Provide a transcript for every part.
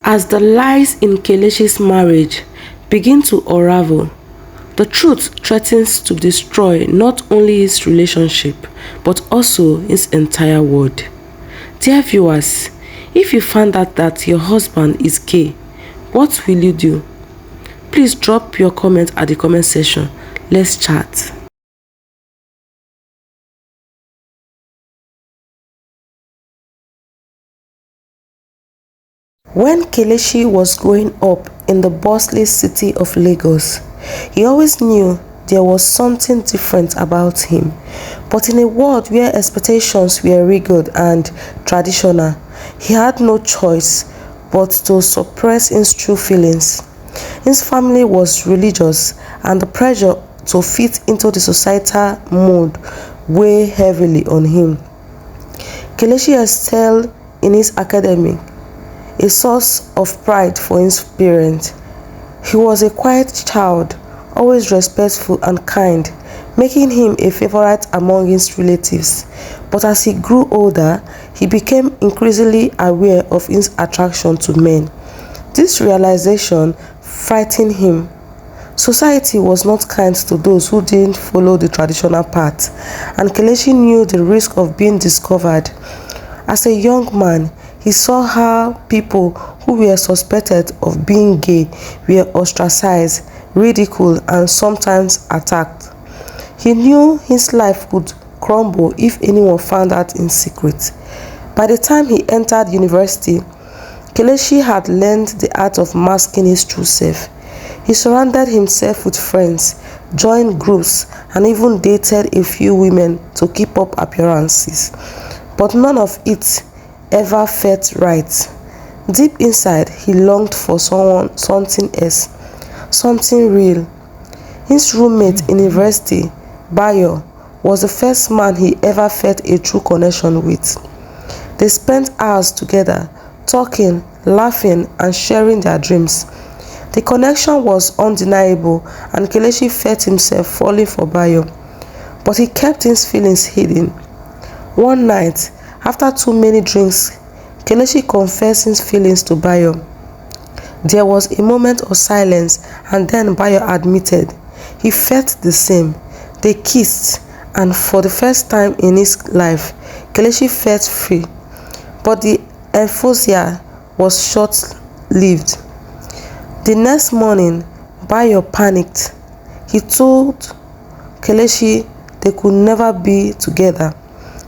As the lies in Kelechi's marriage begin to unravel, the truth threatens to destroy not only his relationship, but also his entire world. Dear viewers, if you find out that your husband is gay, what will you do? Please drop your comment at the comment section. Let's chat. When Kelechi was growing up in the bustling city of Lagos, he always knew there was something different about him. But in a world where expectations were rigid and traditional, he had no choice but to suppress his true feelings. His family was religious, and the pressure to fit into the societal mold weighed heavily on him. Kelechi excelled in his academic, a source of pride for his parents. He was a quiet child, always respectful and kind, making him a favorite among his relatives. But as he grew older, he became increasingly aware of his attraction to men. This realization frightened him. Society was not kind to those who didn't follow the traditional path, and Kelechi knew the risk of being discovered. As a young man, he saw how people who were suspected of being gay were ostracized, ridiculed, and sometimes attacked. He knew his life would crumble if anyone found out in secret. By the time he entered university, Kelechi had learned the art of masking his true self. He surrounded himself with friends, joined groups, and even dated a few women to keep up appearances. But none of it ever felt right. Deep inside, he longed for something else, something real. His roommate in university, Bayo, was the first man he ever felt a true connection with. They spent hours together, talking, laughing, and sharing their dreams. The connection was undeniable, and Kelechi felt himself falling for Bayo. But he kept his feelings hidden. One night, after too many drinks, Kelechi confessed his feelings to Bayo. There was a moment of silence, and then Bayo admitted he felt the same. They kissed, and for the first time in his life, Kelechi felt free. But the euphoria was short-lived. The next morning, Bayo panicked. He told Kelechi they could never be together.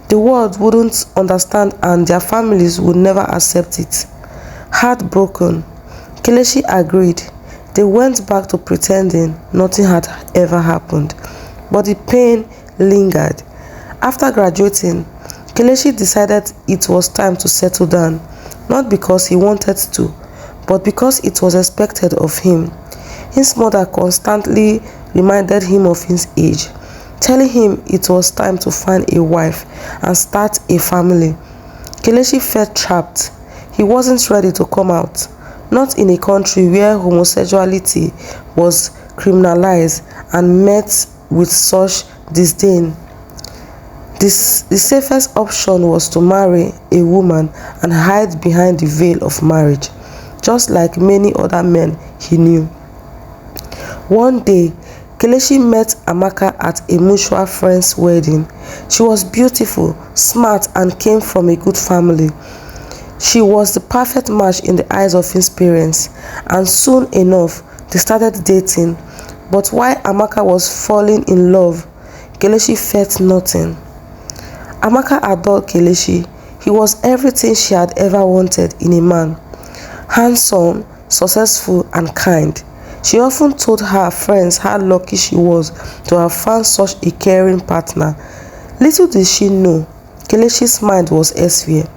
The world wouldn't understand, and their families would never accept it. Heartbroken, Kelechi agreed. They went back to pretending nothing had ever happened. But the pain lingered. After graduating, Kelechi decided it was time to settle down, not because he wanted to, but because it was expected of him. His mother constantly reminded him of his age, telling him it was time to find a wife and start a family. Kelechi felt trapped. He wasn't ready to come out, not in a country where homosexuality was criminalized and met with such disdain. The safest option was to marry a woman and hide behind the veil of marriage, just like many other men he knew. One day, Kelechi met Amaka at a mutual friend's wedding. She was beautiful, smart, and came from a good family. She was the perfect match in the eyes of his parents, and soon enough, they started dating. But while Amaka was falling in love, Kelechi felt nothing. Amaka adored Kelechi. He was everything she had ever wanted in a man. Handsome, successful, and kind. She often told her friends how lucky she was to have found such a caring partner. Little did she know, Kelechi's mind was elsewhere.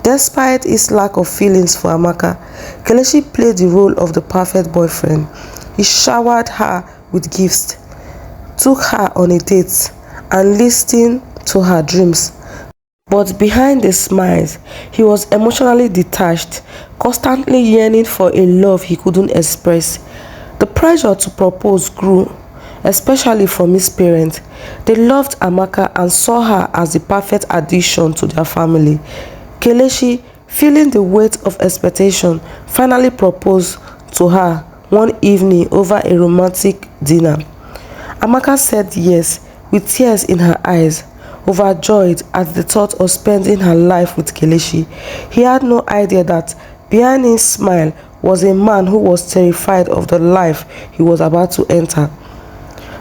Despite his lack of feelings for Amaka, Kelechi played the role of the perfect boyfriend. He showered her with gifts, took her on a date, and listened to her dreams. But behind the smiles, he was emotionally detached, constantly yearning for a love he couldn't express. The pressure to propose grew, especially from his parents. They loved Amaka and saw her as the perfect addition to their family. Kelechi, feeling the weight of expectation, finally proposed to her one evening over a romantic dinner. Amaka said yes, with tears in her eyes, overjoyed at the thought of spending her life with Kelechi. He had no idea that behind his smile was a man who was terrified of the life he was about to enter.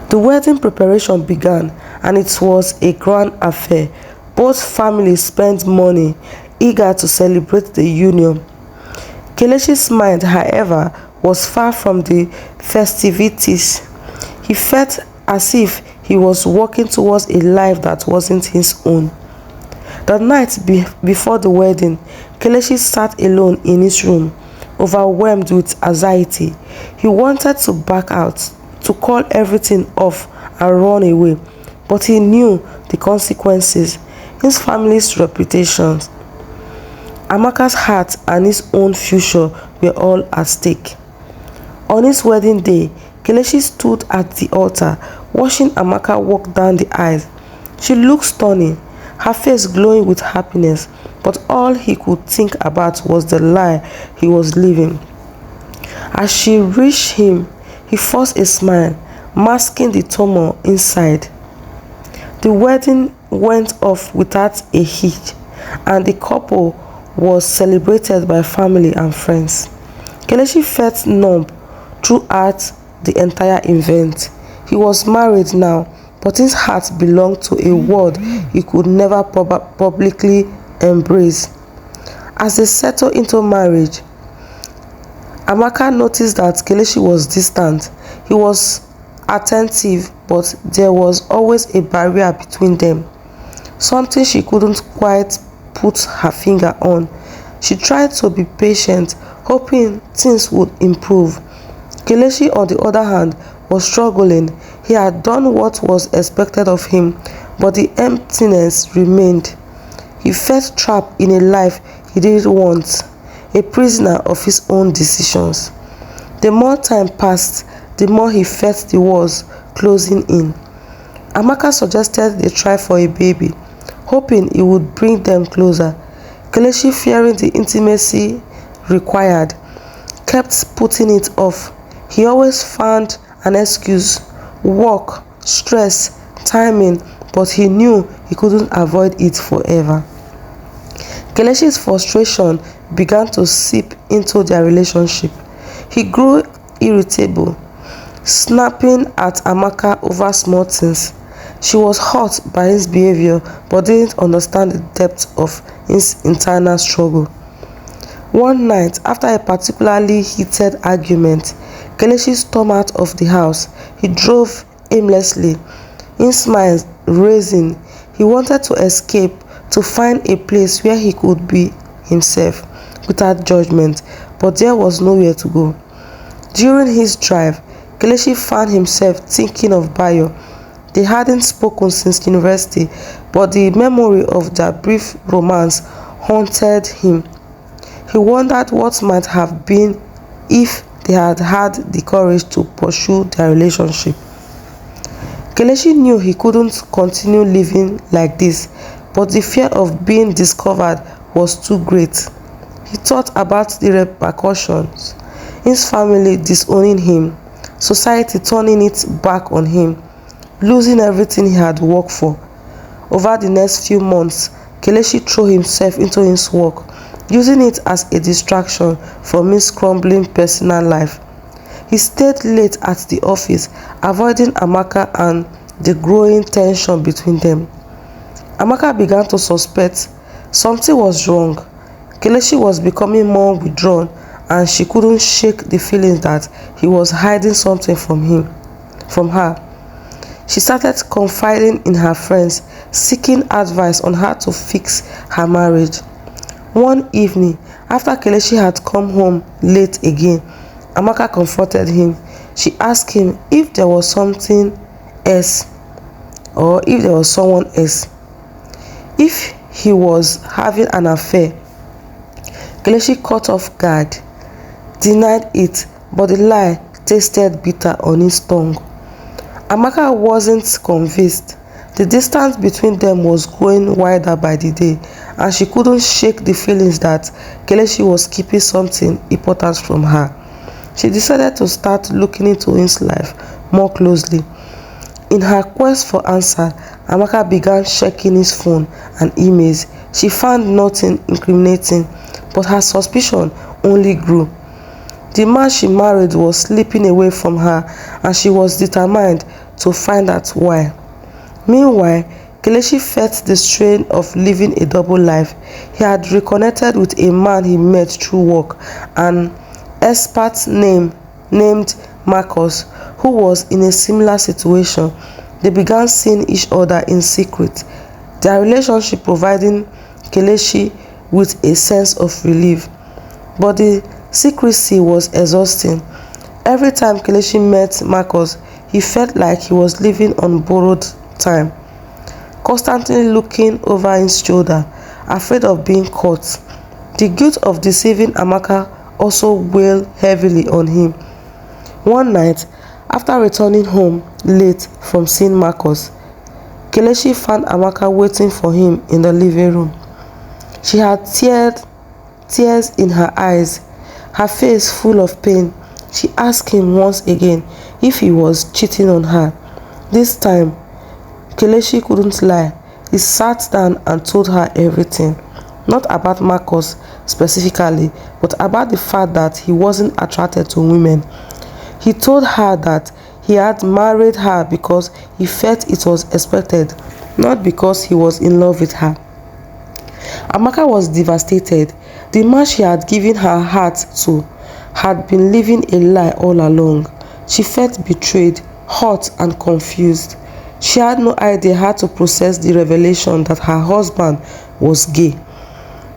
The wedding preparation began, and it was a grand affair. Both families spent money, eager to celebrate the union. Kelechi's mind, however, was far from the festivities. He felt as if he was walking towards a life that wasn't his own. The night before the wedding, Kelechi sat alone in his room, overwhelmed with anxiety. He wanted to back out, to call everything off and run away, but he knew the consequences: his family's reputation, Amaka's heart, and his own future were all at stake. On his wedding day, Kelechi stood at the altar, watching Amaka walk down the aisle. She looked stunning, her face glowing with happiness, but all he could think about was the lie he was living. As she reached him, he forced a smile, masking the turmoil inside. The wedding went off without a hitch, and the couple was celebrated by family and friends. Kelechi felt numb throughout the entire event. He was married now, but his heart belonged to a world he could never publicly embrace. As they settled into marriage, Amaka noticed that Kelechi was distant. He was attentive, but there was always a barrier between them, something she couldn't quite put her finger on. She tried to be patient, hoping things would improve. Kelechi, on the other hand, was struggling. He had done what was expected of him, but the emptiness remained. He felt trapped in a life he didn't want, a prisoner of his own decisions. The more time passed, the more he felt the walls closing in. Amaka suggested they try for a baby, hoping it would bring them closer. Kelechi, fearing the intimacy required, kept putting it off. He always found an excuse: work, stress, timing, but he knew he couldn't avoid it forever. Kelechi's frustration began to seep into their relationship. He grew irritable, snapping at Amaka over small things. She was hurt by his behavior, but didn't understand the depth of his internal struggle. One night, after a particularly heated argument, Kelechi stormed out of the house. He drove aimlessly, his mind racing. He wanted to escape, to find a place where he could be himself without judgment, but there was nowhere to go. During his drive, Kelechi found himself thinking of Bayo. They hadn't spoken since university, but the memory of their brief romance haunted him. He wondered what might have been if they had had the courage to pursue their relationship. Kelechi knew he couldn't continue living like this, but the fear of being discovered was too great. He thought about the repercussions: his family disowning him, society turning its back on him, losing everything he had worked for. Over the next few months, Kelechi threw himself into his work, using it as a distraction from his crumbling personal life. He stayed late at the office, avoiding Amaka and the growing tension between them. Amaka began to suspect something was wrong. Kelechi was becoming more withdrawn, and she couldn't shake the feeling that he was hiding something from her. She started confiding in her friends, seeking advice on how to fix her marriage. One evening, after Kelechi had come home late again, Amaka confronted him. She asked him if there was something else, or if there was someone else, if he was having an affair. Kelechi, caught off guard, denied it, but the lie tasted bitter on his tongue. Amaka wasn't convinced. The distance between them was growing wider by the day, and she couldn't shake the feelings that Kelechi was keeping something important from her. She decided to start looking into his life more closely. In her quest for answer, Amaka began checking his phone and emails. She found nothing incriminating, but her suspicion only grew. The man she married was slipping away from her, and she was determined to find out why. Meanwhile, Kelechi felt the strain of living a double life. He had reconnected with a man he met through work, an expert named Marcus, who was in a similar situation. They began seeing each other in secret, their relationship providing Kelechi with a sense of relief. But the secrecy was exhausting. Every time Kelechi met Marcus, he felt like he was living on borrowed time, constantly looking over his shoulder, afraid of being caught. The guilt of deceiving Amaka also weighed heavily on him. One night, after returning home late from seeing Marcus, Kelechi found Amaka waiting for him in the living room. She had tears in her eyes, her face full of pain. She asked him once again if he was cheating on her. This time, Kelechi couldn't lie. He sat down and told her everything. Not about Marcus specifically, but about the fact that he wasn't attracted to women. He told her that he had married her because he felt it was expected, not because he was in love with her. Amaka was devastated. The man she had given her heart to had been living a lie all along. She felt betrayed, hurt, and confused. She had no idea how to process the revelation that her husband was gay.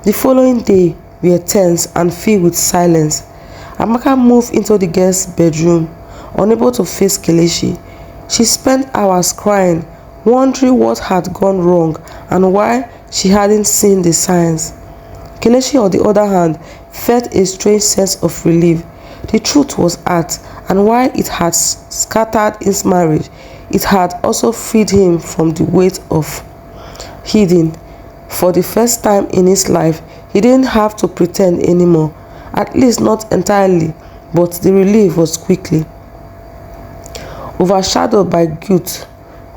The following day were tense and filled with silence. Amaka moved into the guest's bedroom, unable to face Kelechi. She spent hours crying, wondering what had gone wrong and why she hadn't seen the signs. Kelechi, on the other hand, felt a strange sense of relief. The truth was out, and while it had scattered his marriage, it had also freed him from the weight of hiding. For the first time in his life, he didn't have to pretend anymore, at least not entirely, but the relief was quickly overshadowed by guilt.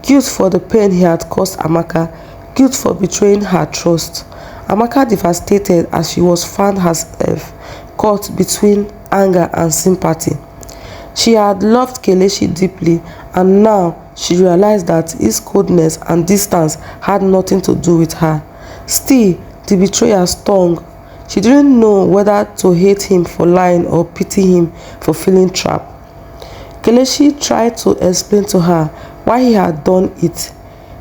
Guilt for the pain he had caused Amaka, guilt for betraying her trust. Amaka, devastated as she was, found herself caught between anger and sympathy. She had loved Kelechi deeply, and now she realized that his coldness and distance had nothing to do with her. Still, the betrayal stung. She didn't know whether to hate him for lying or pity him for feeling trapped. Kelechi tried to explain to her why he had done it.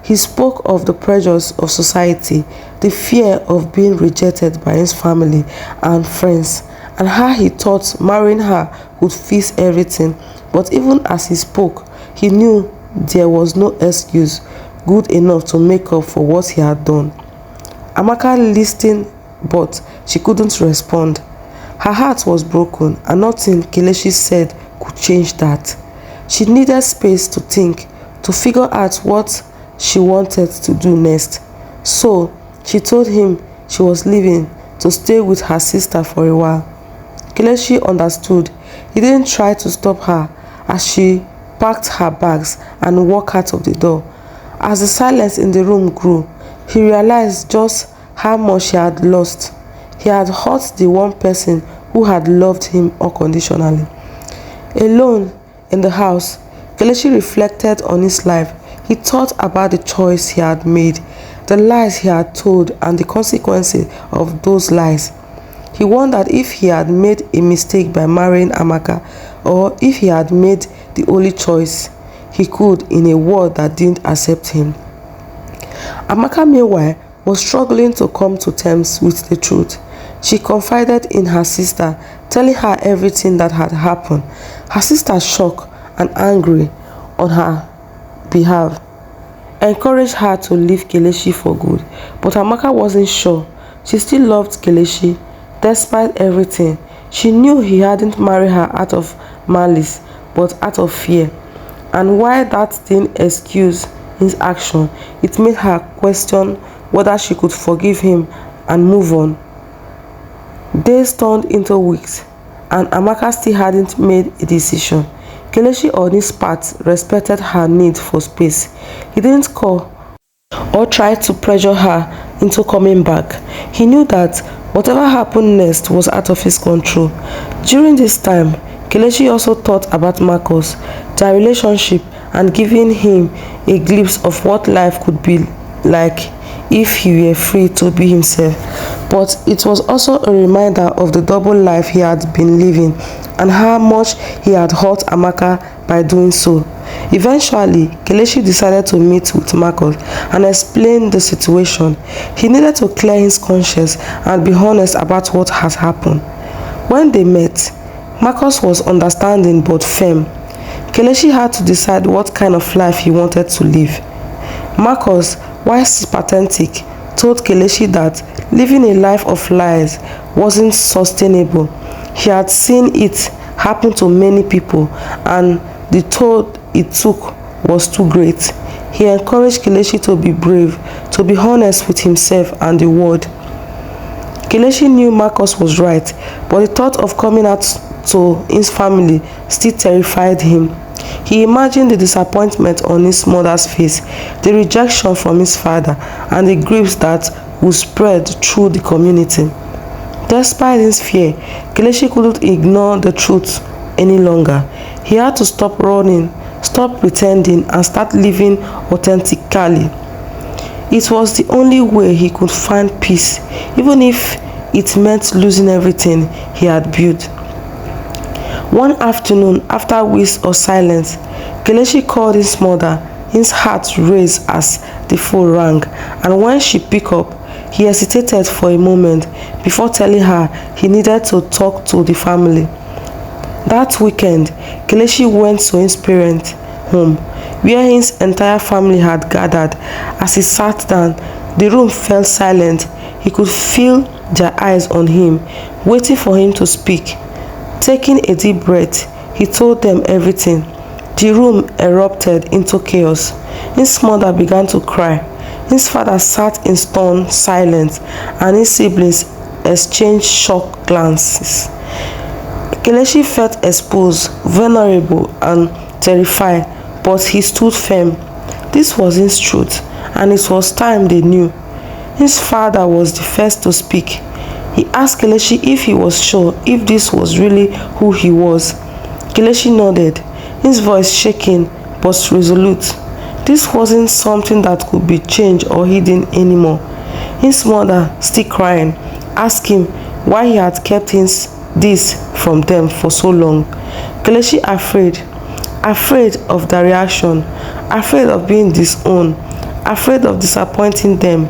He spoke of the pressures of society, the fear of being rejected by his family and friends, and how he thought marrying her would fix everything. But even as he spoke, he knew there was no excuse good enough to make up for what he had done. Amaka listened, but she couldn't respond. Her heart was broken, and nothing Kelechi said could change that. She needed space to think, to figure out what she wanted to do next. So, she told him she was leaving to stay with her sister for a while. Kelechi understood. He didn't try to stop her as she packed her bags and walked out of the door. As the silence in the room grew, he realized just how much he had lost. He had hurt the one person who had loved him unconditionally. Alone in the house, Kelechi reflected on his life. He thought about the choice he had made, the lies he had told, and the consequences of those lies. He wondered if he had made a mistake by marrying Amaka, or if he had made the only choice he could in a world that didn't accept him. Amaka, meanwhile, was struggling to come to terms with the truth. She confided in her sister, telling her everything that had happened. Her sister, shocked and angry on her behalf, encouraged her to leave Kelechi for good. But Amaka wasn't sure. She still loved Kelechi despite everything. She knew he hadn't married her out of malice, but out of fear. And while that didn't excuse his action. It made her question whether she could forgive him and move on. Days turned into weeks, and Amaka still hadn't made a decision. Kelechi, on his part, respected her need for space. He didn't call or try to pressure her into coming back. He knew that whatever happened next was out of his control. During this time, Kelechi also thought about Marcus, their relationship, and giving him a glimpse of what life could be like if he were free to be himself. But it was also a reminder of the double life he had been living and how much he had hurt Amaka by doing so. Eventually, Kelechi decided to meet with Marcus and explain the situation. He needed to clear his conscience and be honest about what has happened. When they met, Marcus was understanding but firm. Kelechi had to decide what kind of life he wanted to live. Marcus, while sympathetic, told Kelechi that living a life of lies wasn't sustainable. He had seen it happen to many people, and the toll it took was too great. He encouraged Kelechi to be brave, to be honest with himself and the world. Kelechi knew Marcus was right, but the thought of coming out to his family still terrified him. He imagined the disappointment on his mother's face, the rejection from his father, and the grief that would spread through the community. Despite his fear, Kelechi couldn't ignore the truth any longer. He had to stop running, stop pretending, and start living authentically. It was the only way he could find peace, even if it meant losing everything he had built. One afternoon, after weeks of silence, Kelechi called his mother. His heart raced as the phone rang, and when she picked up, he hesitated for a moment before telling her he needed to talk to the family. That weekend, Kelechi went to his parents' home, where his entire family had gathered. As he sat down, the room fell silent. He could feel their eyes on him, waiting for him to speak. Taking a deep breath, he told them everything. The room erupted into chaos. His mother began to cry. His father sat in stern silence, and his siblings exchanged shocked glances. Kelechi felt exposed, vulnerable, and terrified, but he stood firm. This was his truth, and it was time they knew. His father was the first to speak. He asked Kelechi if he was sure if this was really who he was. Kelechi nodded, his voice shaking but resolute. This wasn't something that could be changed or hidden anymore. His mother, still crying, asked him why he had kept this from them for so long. Kelechi afraid of their reaction, afraid of being disowned, afraid of disappointing them.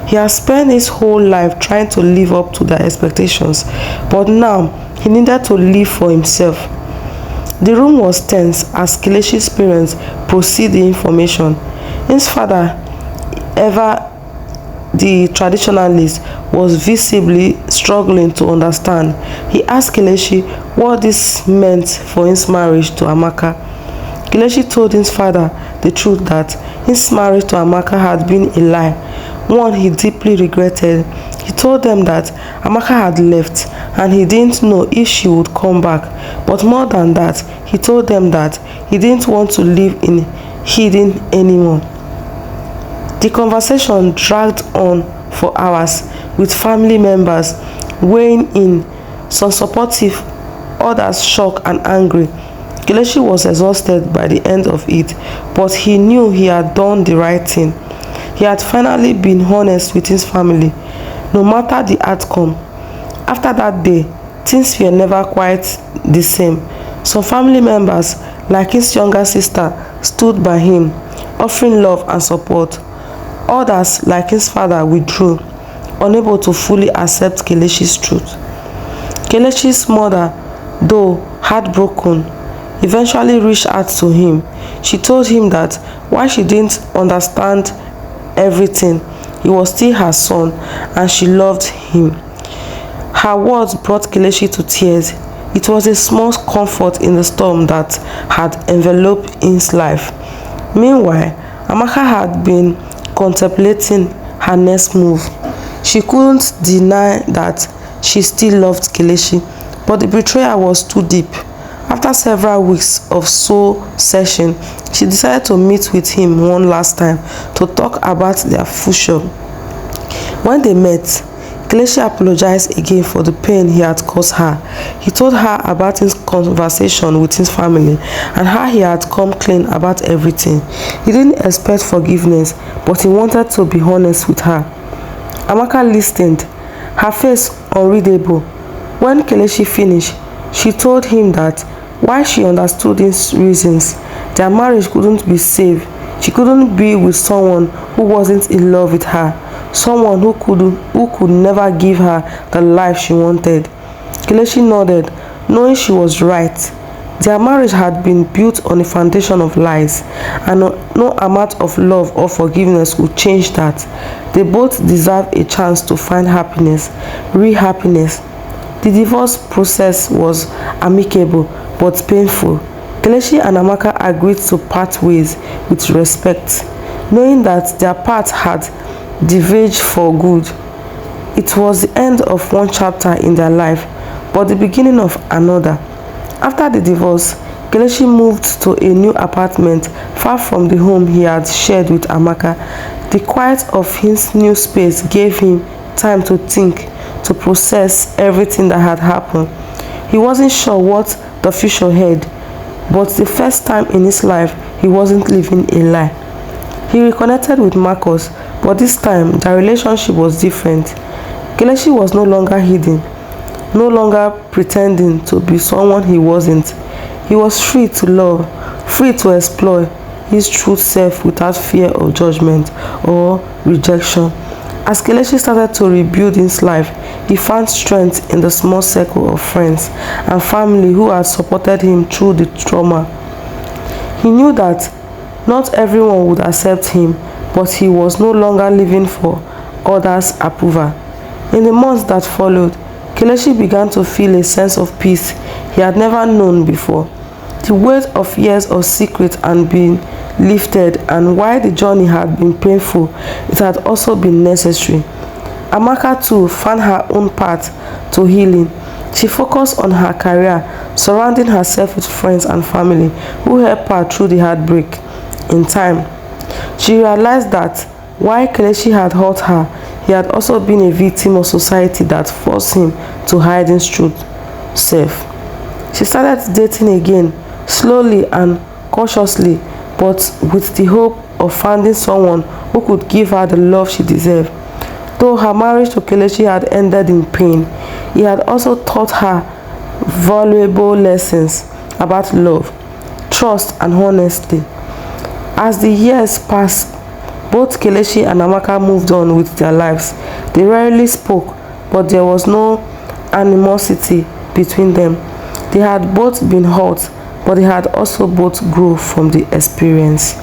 He has spent his whole life trying to live up to their expectations, but now he needed to live for himself. The room was tense as Kelechi's parents proceeded the information. His father, ever the traditionalist, was visibly struggling to understand. He asked Kelechi what this meant for his marriage to Amaka. Kelechi told his father the truth, that his marriage to Amaka had been a lie, one he deeply regretted. He told them that Amaka had left and he didn't know if she would come back. But more than that, he told them that he didn't want to live in hidden anymore. The conversation dragged on for hours, with family members weighing in, some supportive, others shocked and angry. Kelechi was exhausted by the end of it, but he knew he had done the right thing. He had finally been honest with his family, no matter the outcome. After that day, things were never quite the same. Some family members, like his younger sister, stood by him, offering love and support. Others, like his father, withdrew, unable to fully accept Kelechi's truth. Kelechi's mother, though heartbroken, eventually reached out to him. She told him that while she didn't understand everything, he was still her son and she loved him. Her words brought Kelechi to tears. It was a small comfort in the storm that had enveloped his life. Meanwhile, Amaka had been contemplating her next move. She couldn't deny that she still loved Kelechi, but the betrayal was too deep. After several weeks of soul searching, she decided to meet with him one last time to talk about their future. When they met, Kelechi apologized again for the pain he had caused her. He told her about his conversation with his family and how he had come clean about everything. He didn't expect forgiveness, but he wanted to be honest with her. Amaka listened, her face unreadable. When Kelechi finished, she told him that while she understood his reasons, their marriage couldn't be saved. She couldn't be with someone who wasn't in love with her, someone who could never give her the life she wanted. Kelechi nodded, knowing she was right. Their marriage had been built on a foundation of lies, and no amount of love or forgiveness would change that. They both deserve a chance to find happiness, real happiness. The divorce process was amicable but painful. Kelechi and Amaka agreed to part ways with respect, knowing that their paths had diverged for good. It was the end of one chapter in their life, but the beginning of another. After the divorce, Kelechi moved to a new apartment far from the home he had shared with Amaka. The quiet of his new space gave him time to think, to process everything that had happened. He wasn't sure what the future held, but the first time in his life, he wasn't living a lie. He reconnected with Marcus, but this time, their relationship was different. Kelechi was no longer hidden, no longer pretending to be someone he wasn't. He was free to love, free to explore his true self without fear of judgment or rejection. As Kelechi started to rebuild his life, he found strength in the small circle of friends and family who had supported him through the trauma. He knew that not everyone would accept him, but he was no longer living for others' approval. In the months that followed, Kelechi began to feel a sense of peace he had never known before. The weight of years of secret had been lifted, and while the journey had been painful, it had also been necessary. Amaka too found her own path to healing. She focused on her career, surrounding herself with friends and family who helped her through the heartbreak. In time, she realized that while Kelechi had hurt her, he had also been a victim of society that forced him to hide his true self. She started dating again, slowly and cautiously, but with the hope of finding someone who could give her the love she deserved. Though her marriage to Kelechi had ended in pain, he had also taught her valuable lessons about love, trust, and honesty. As the years passed, both Kelechi and Amaka moved on with their lives. They rarely spoke, but there was no animosity between them. They had both been hurt, but they had also both grown from the experience.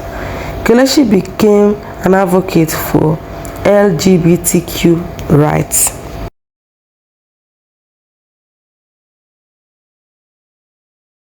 Kelechi became an advocate for LGBTQ rights.